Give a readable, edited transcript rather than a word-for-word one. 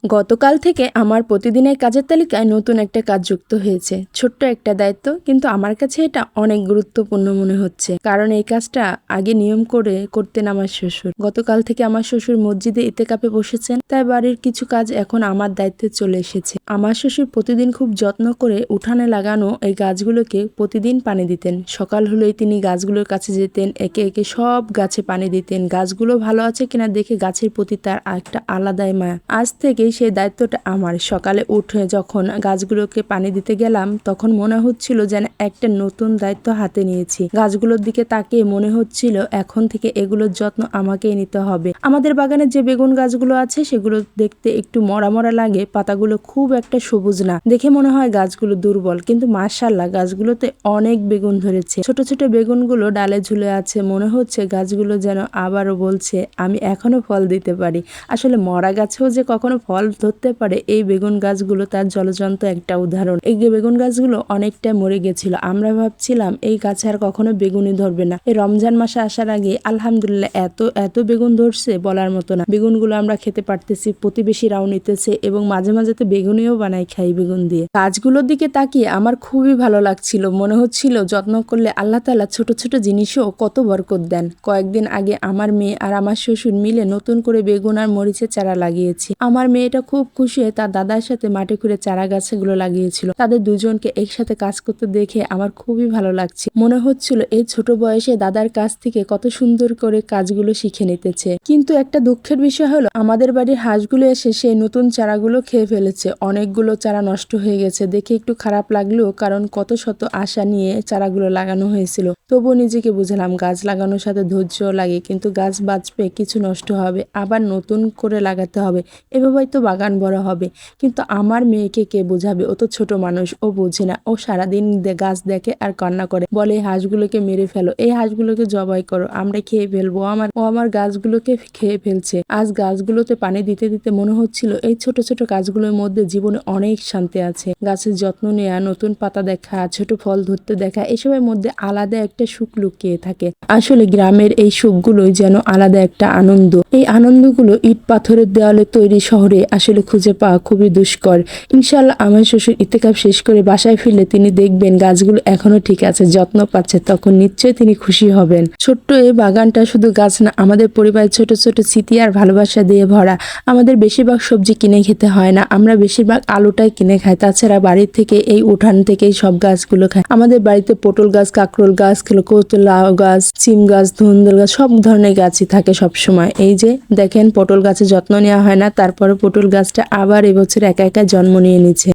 গতকাল থেকে আমার প্রতিদিনের কাজের তালিকায় নতুন একটা কাজ যুক্ত হয়েছে। ছোট্ট একটা দায়িত্ব, কিন্তু আমার কাছে এটা অনেক গুরুত্বপূর্ণ মনে হচ্ছে। কারণ এই কাজটা আগে নিয়ম করে করতেন আমার শ্বশুর। গতকাল থেকে আমার শ্বশুর মসজিদে ইতেকাফে বসেছেন, তাই বাড়ির কিছু কাজ এখন আমার দায়িত্বে চলে এসেছে। আমার শ্বশুর প্রতিদিন খুব যত্ন করে উঠানে লাগানো এই গাছগুলোকে প্রতিদিন পানি দিতেন। সকাল হলেই তিনি গাছগুলোর কাছে যেতেন, একে একে সব গাছে পানি দিতেন। গাছগুলো ভালো আছে কিনা দেখে গাছের প্রতি তার একটা আলাদাই মায়া। আজ থেকে সেই দায়িত্বটা আমার। সকালে উঠে যখন গাছগুলোকে পানি দিতে গেলাম, তখন মনে হচ্ছিল যেন একটা নতুন দায়িত্ব হাতে নিয়েছি। গাছগুলোর দিকে তাকিয়ে মনে হচ্ছিল এখন থেকে এগুলোর যত্ন আমাকেই নিতে হবে। আমাদের বাগানে যে বেগুন গাছগুলো আছে সেগুলো দেখতে একটু মরা মরা লাগে, পাতাগুলো খুব একটা সবুজ না, দেখে মনে হয় গাছগুলো দুর্বল, কিন্তু মাশাআল্লাহ গাছগুলোতে অনেক বেগুন ধরেছে। ছোট ছোট বেগুনগুলো ডালে ঝুলে আছে, মনে হচ্ছে গাছগুলো যেন আবারও বলছে আমি এখনো ফল দিতে পারি। আসলে মরা গাছেও যে কখনো ফল ধরতে পারে, এই বেগুন গাছগুলো তার জলজন্ত একটা উদাহরণ। এই বেগুন গাছগুলো অনেকটা মরে গেছিল। আমরা ভাবছিলাম এই গাছে আর কখনো বেগুনই ধরবে না। এই রমজান মাসে আসার আগে আলহামদুলিল্লাহ এত বেগুন ধরছে বলার মতো না। বেগুনগুলো আমরা খেতে পারতেছি, প্রতিবেশীরাও নিতেছে, এবং মাঝে মাঝে তো বেগুনিও বানাই খাই বেগুন দিয়ে। গাছগুলোর দিকে তাকিয়ে আমার খুবই ভালো লাগছিল। মনে হচ্ছিল যত্ন করলে আল্লাহ তাআলা ছোট ছোট জিনিসও কত বরকত দেন। কয়েকদিন আগে আমার মেয়ে আর আমার শ্বশুর মিলে নতুন করে বেগুন আর মরিচের চারা লাগিয়েছি। আমার মেয়েটা খুব খুশি হয়ে তার দাদার সাথে মাটি খুঁড়ে চারা গাছগুলো লাগিয়েছিল। তাদের দুজনকে একসাথে কাজ করতে দেখে আমার খুবই ভালো লাগছে। মনে হচ্ছিল এই ছোট বয়সে দাদার কাছ থেকে কত সুন্দর করে কাজগুলো শিখে নিতেছে। কিন্তু একটা দুঃখের বিষয় হলো আমাদের বাড়ির হাঁসগুলো এসে সেই নতুন চারাগুলো খেয়ে ফেলেছে। অনেকগুলো চারা নষ্ট হয়ে গেছে, দেখে একটু খারাপ লাগলেও, কারণ কত শত আশা নিয়ে চারাগুলো লাগানো হয়েছিল। তবুও নিজেকে বুঝলাম গাছ লাগানোর সাথে ধৈর্য লাগে, কিন্তু গাছ বাঁচবে, কিছু নষ্ট হবে, আবার নতুন করে লাগাতে হবে, এভাবেই তো বাগান বড় হবে। কিন্তু আমার মেয়েকে কে বোঝাবে? ও তো ছোট মানুষ, ও বোঝে না। ও সারাদিন গাছ দেখে আর কান্না করে, বলে এই হাঁসগুলোকে মেরে ফেলো, এই হাঁসগুলোকে জবাই করো, আমরা খেয়ে ফেলবো। ও আমার গাছগুলোকে খেয়ে ফেলছে। আজ গাছগুলোতে পানি দিতে দিতে মনে হচ্ছিল এই ছোট ছোট গাছগুলোর মধ্যে জীবনে অনেক শান্তি আছে। গাছের যত্ন নেওয়া, নতুন পাতা দেখা, ছোট ফল ধরতে দেখা, এসবের মধ্যে আলাদা একটা সুখ লুকিয়ে থাকে। আসলে গ্রামের এই সুখগুলোই যেন আলাদা একটা আনন্দ। এই আনন্দগুলো ইট পাথরের দেওয়ালে তৈরি শহরে আসলে খুঁজে পাওয়া খুবই দুষ্কর। ইনশাআল্লাহ আমার শ্বশুর ইতিকাফ শেষ করে বাসায় ফিরলে তিনি দেখবেন গাছগুলো এখনো ঠিক আছে, যত্ন পাচ্ছে, তখন নিশ্চয়ই তিনি খুশি হবেন। ছোট্ট এই বাগানটা শুধু গাছ না, আমাদের পরিবারের ছোট ছোট স্মৃতি আর ভালোবাসা দিয়ে ভরা। আমাদের বেশিরভাগ সবজি কিনে খেতে হয় না, আমরা বেশিরভাগ আলুটাই কিনে খাই। তাছাড়া বাড়ির থেকে এই উঠান থেকেই সব গাছগুলো খাই। আমাদের বাড়িতে পটল গাছ, কাঁকরোল গাছ, লাউ গাছ, সিম গাছ, ধুন্দুল গাছ, সব ধরনের গাছই থাকে সব সময়। এই যে দেখেন পটল গাছের যত্ন নেওয়া হয় না, তারপরে পটল গাছটা আবার এবছর একা একা জন্ম নিয়ে নিচ্ছে।